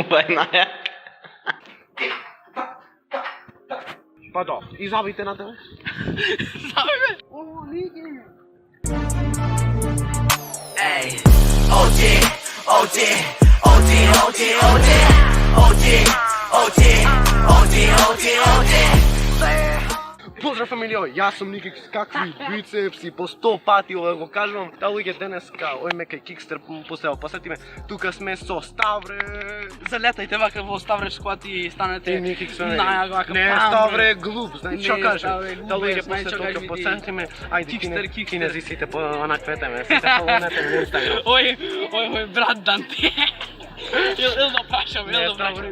Bajnaja. Pa da, i zabijte na tebe. Zabijte. O, ligi. Ej, OG, OG, OG, OG, OG, OG, OG, OG, OG, OG. Pozdrav familijo, jaz sem Nikix, kakvi bicepsi, po 100 patio, го кажувам, та луѓе денеска, ојме кај Кикстер посео, посетиме, тука сме со Ставре. Залетайте вака во Ставре склад и станете најагака. Не, Ставре глуп, знаеш што кажем, та луѓе знаеш после што тука кажем, поцентиме, ајде Кикстер. кинези сите по онакветеме, сите фолонете на Инстаграм. Oj, brat Dante. Ili da prašam, ili da prašam.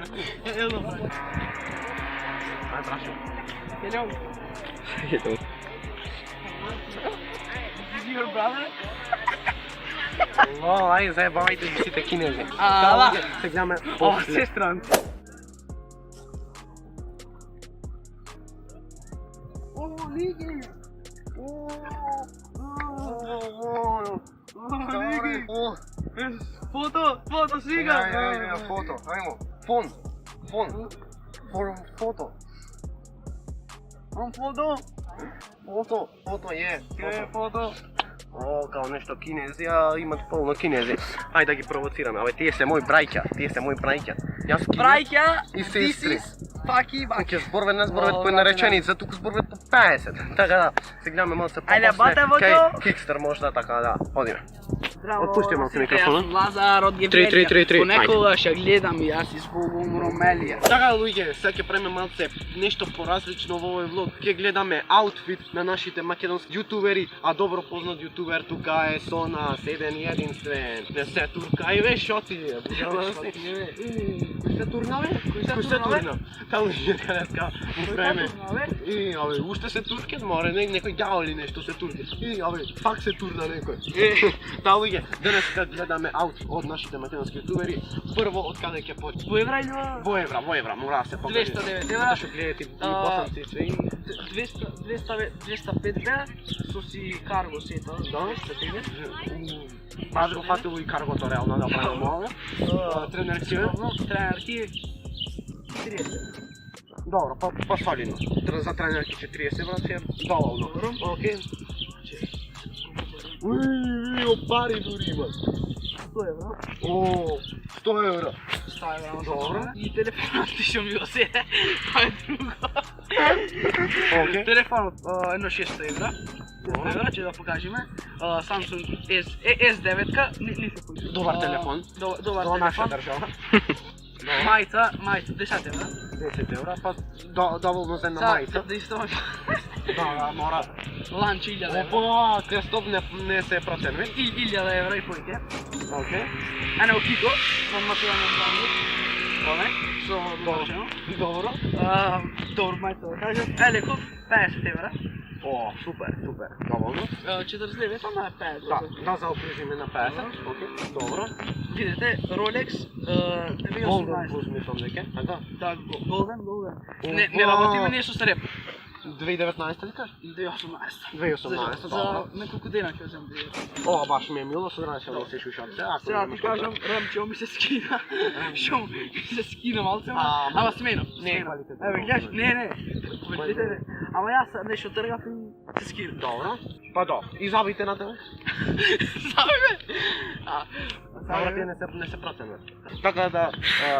Ај прашам. Hello. Hello. Is he your brother? Лол, ајде заебавајте ги сите кинези. Да. Се гледаме О, после. сестран. О, лиги. Лиги. Foto, siga. Ja, foto, ajmo. Fon. Foto. Foto je. Foto. O, kao nešto Kinezija, imat polno Kinezi. Ajde da gi provocirame, ove tije se moj brajka. Јас Кинез Brajka, и this сестри. is fucky back. Тук зборве не зборве по една реченица, тук зборве по 50. Така да, се гледаме малце Ајде, по-после. бата во Кај то. Кикстер можда, така да, одиме. Здраво, Отпусти малце сите, микрофона. Јас сум Лазар од 3, 3, 3, 3, Понекогаш ја гледам и јас избогувам Ромелија. Така луѓе, сега ќе правиме малце нешто поразлично во овој влог. Ќе гледаме аутфит на нашите македонски јутубери, а добро познат јутубер тука е со нас, еден и единствен. Не се турка и ве шоти. Кој се турна ве? Кој се турна? Та луѓе денеска му време. И, абе, уште се турке, море, некој ѓаво или нешто се турке. И, абе, пак се турна некој. Та луѓе, денеска гледаме аутфит од нашите македонски јутубери. Прво од каде ќе почне? Во евра или Во евра, мора да се покажи. 209 Затоа што гледате и босанци све и 205 бе, со си карго сето, да, 209. Баш го фатило и каргото реално да правиме овде. Тренер си е? Тренерки 30. Добро, па солидно. За тренерки 40 брат е доволно. Окей. Уи, пари дури имат. 100 евра. О, 100 евра. 100 евра. Добро. И телефонот ти што ми го се, тоа е друго. Окей. Телефонот едно 600 евра. 600 евра, ќе да покажеме. Samsung S9-ка, не се појде. Добар телефон. Добар За наша телефон. држава. Мајца, 10 евра. 10 евра, па доволно за една мајца. Да исто Да, мора. ланч 1000 евра. Опа, крестов не се проценува. 1000 евра и појде. Окей. Ено Кико, со материјално бранду. Оне, со добро. Добро. Добро мајца да кажам. Елеков, 50 евра. О, супер, доволно. 49, ама е 50. Да заокружиме на 50. Окей, добро. Видите, Rolex, Голден 2018. плюс мислам дека, така? Да, Golden. Не работиме ние со Среп. 2019 ли кажеш? 2018. 2018, За добро. неколку дена ќе земам. О, баш ми е мило, сутран ќе носиш ушапце. Сега ти кажам, Рамчо ми се скина. Шо ми се скина малце, ама смено. Не е квалитетно. Еве, гледаш, не. Квалитетно. Ама јас нешто тргав и се скина. Добро. Па да, и забите на тебе. Забиве. Добро, тие не се проценува. Така да,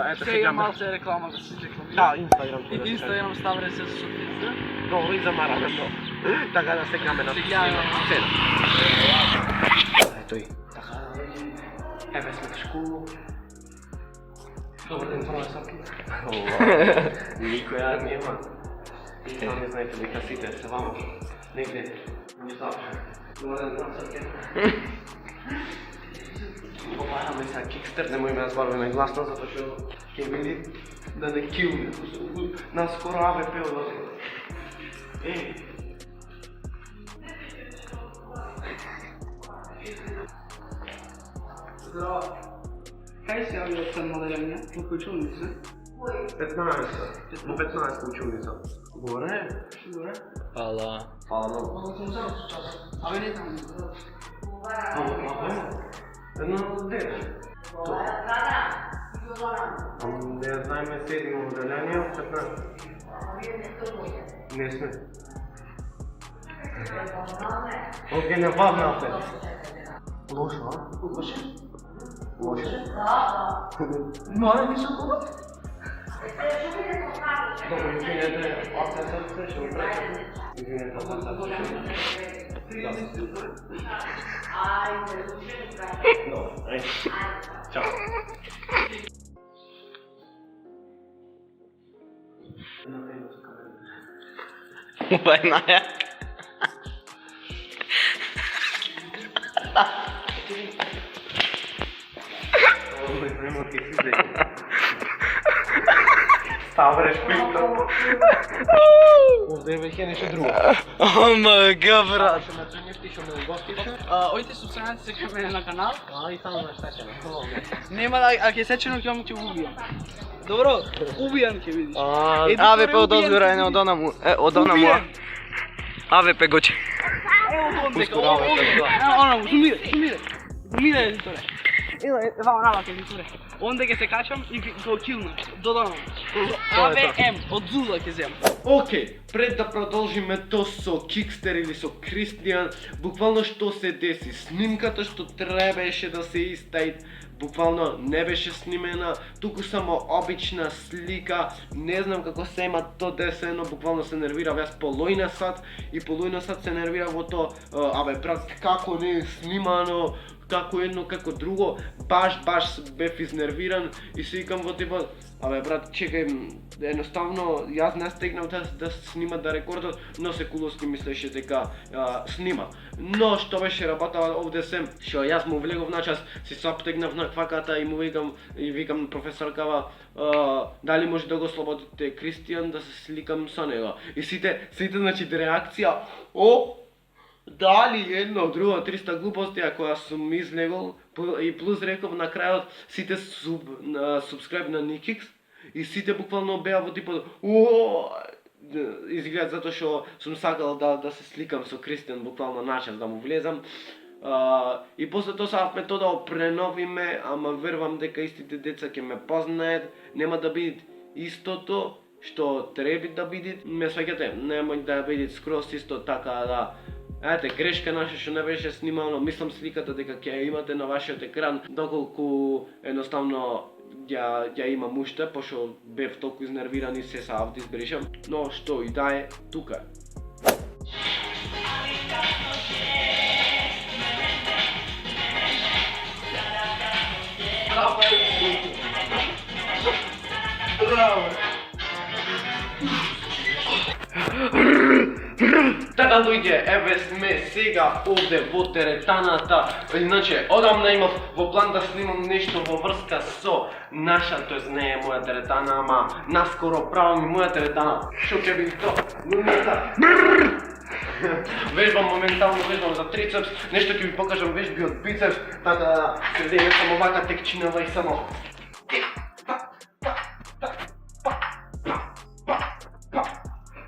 ето Сега сега малце реклама да се рекламира. Да, Инстаграм. И Инстаграм ставре се со сотница. Добро и за маратон. Така да се гледаме на цена. Ето и, така. Еве сме в школу. Добар ден, професорки. Никоја нема. И сами знаете дека сите се вама. Негде не запишам. Добар ден, професорки. Обараме сега Кикстер, немој ме разбаруваме гласно, затоа што ќе види да не килне. Наскоро АВП одози. Здраво. Кај се јави од цен моделирање? Во кој училница? 15. Во 15 училница. Горе? Горе? Ала. Ало. Абе не таму. Едно дете. Ne znajme sedimo u udeljenju, 15. Ne sme. Ok, ne pad napred. Lošo, a? Loše? Loše? Mora ništa kuda? Dobro, izvinete, 8 srce, še uprećemo. Izvinete, 8 srce. Dobro, ajde. Ćao. Vai Maja. Stavre špilto. Ovdje je već je nešto drugo. Oh my god, brat. Ще ме принести, ще ме угостиш. Ојте субскрабете се към мене на канал. И само знаеш šta će me. Нема да, ако ќе сечено ќе го убијам. Добро, убијан ќе видиш. AVP od ozgora je od ona mu. Od ona mu. AVP goće. Ево онде, она му, зумире, едиторе. Вао, навака, едиторе. Онде ќе се качам и го килнам, додадам. AVM, од Зула ќе земам. Окей, пред да продолжиме то со Кикстер или со Кристијан, буквално што се деси, снимката што требаше да се истаи, буквално не беше снимена, туку само обична слика, не знам како се има то десено, буквално се нервирав јас половина сат и половина сат се нервирав во то, абе брат, како не е снимано, како едно, како друго, баш бев изнервиран и си викам во типа, абе брат, чекај, едноставно јас не стегнав да снима, да рекордат, но Секуловски мислеше дека снима. Но што беше работава овде сем, што јас му влегов на час, си саптегнав на кваката и му викам професоркава, дали може да го слободите Кристијан да се сликам со него. И сите значи реакција, дали едно, друго, 300 глупости која сум излегол и плюс реков на крајот сите субскрайб на Никикс и сите буквално беа во типот изгледат затоа што сум сакал да се сликам со Кристијан буквално на час да му влезам. И после тоа сакавме тоа да преновиме, ама верувам дека истите деца ќе ме познаат, нема да бидат истото што треба да бидат. Ме сваќате, немој да бидат скроз исто така да. Ете, грешка наша што не беше снимано, мислам сликата дека ќе ја имате на вашиот екран, доколку едноставно ја имам уште, пошто бев толку изнервиран и се сакав да избришам, но што и да е, тука е. Така луѓе, еве сме сега овде во теретаната. Иначе, одамна имав во план да снимам нешто во врска со наша, тоест не е моја теретана, ама наскоро правам и моја теретана. Шо ќе биде то? Луница. Вежбам моментално, вежбам за трицепс, нешто ќе ви покажам вежби од бицепс, така да се види само вака текчинава и само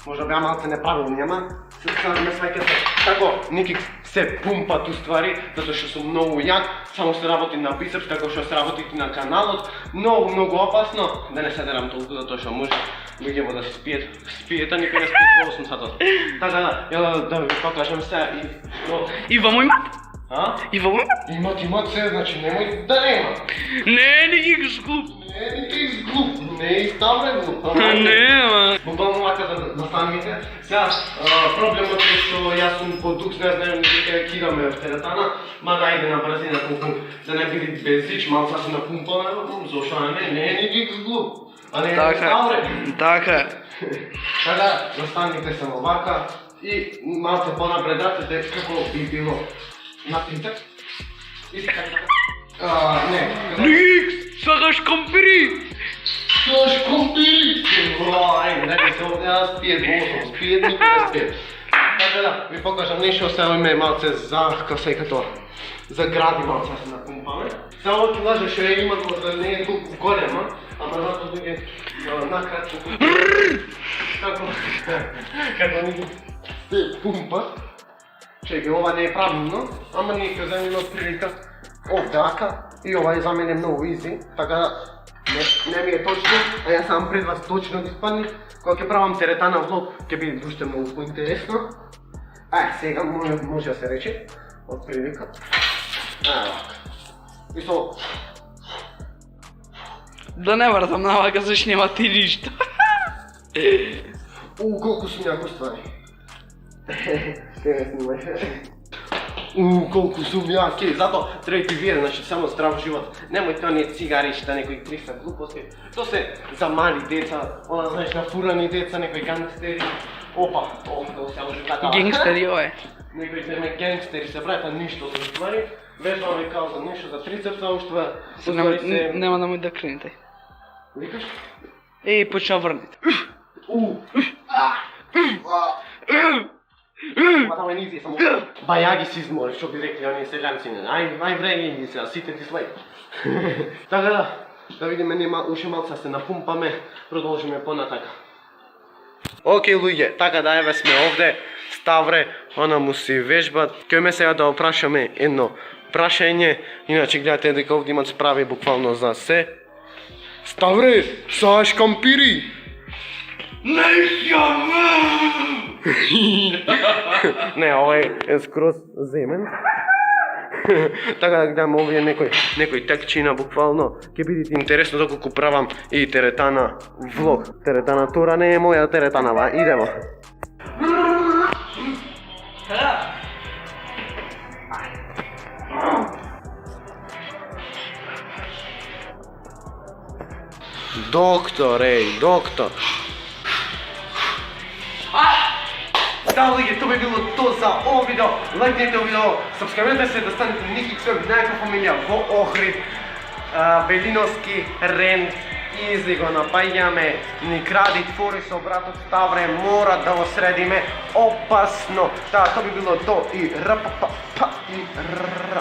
Може беа малце неправилни, ама ме сваќате. Како Никикс се пумпат уствари, затоа што сум многу јак, само се работи на бицепс, како што се работи на каналот. Многу опасно, да не се дерам толку, затоа што може луѓето да се спиете, никој не спиет во 8 сатот. Така да ви покажам се И во мој мат? И во мој мат? Имат се, значи немој да нема. Не, Никикс глуп. Не, Никикс глуп, не и ставре глуп. Не, буквално вака да станете. Сега, проблемот е што јас сум подукс, не знаем дека кидаме в теретана, ма да иде на брзина колку да не биде безич, малца си на пумпана, зошто не е Никикс глуп. А не е ставре. Така. Така, застанете само вака и малце понапред рацете како би било. Напринте. И така. Не. Никикс, сакаш компири? Сакаш компири? Не би се овде да спиет, босом, спиет, никој не спиет. Така да, ви покажам нешто, сега име малце за, како се като, за гради малце се напумпаме. Само ќе лажа што ја има да не е толку голема, ама зато дојде накратко. Како ни се пумпа. Чекай, ова не е правилно, ама ние ќе земеме од прилика овде ака и ова е за мене многу изи, така да Не ми е точно, а ја сам пред вас точно да испадни. Кога ќе правам теретана влог, ќе биде уште многу поинтересно. Сега може да се рече, од прилика. И со... Да не вратам навака се снема ти ништо. Колку су някои ствари. Ще не снимаш. Колку сум јаки, зато треба ти вие, значи само здрав живот. Немој тоа не цигаришта, некои 300 глупости. Тоа се за мали деца, она знаеш на фурани деца, некои гангстери. Опа, тоа се може така. Генгстери ое. Некои теме гангстери се прават ништо со ствари. Вежбаме као за нешто за трицепса, уште Нема да да крените. Викаш? Почна врнете. Ама не изи, само бајаги си измори, што би рекли оние селјанци. Ај вреги ги се, сите ти след. Така да видиме, нема уште малца се напумпаме, продолжиме понатака. Океј луѓе, така да еве сме овде, Ставре, она му си вежба. Ке сега да опрашаме едно прашање, иначе гледате дека овде имат справи буквално за се. Ставре, сааш кампири? Не, овој е скроз земен. Така да гледам овие некој текчина буквално. Ќе бидете интересно доколку правам и теретана влог. Теретана тура не е моја теретана, идемо. Доктор, доктор. Да, луѓе, тоа би било тоа за ово видео. Лајкнете ово видео, сабскрибете се да станете Ники Ксвеб, најака фамилија во Охрид. Велиновски рент, изи го напаѓаме, ни кради твори со братот Ставре, мора да го средиме опасно. Тоа би било тоа и рпп и р.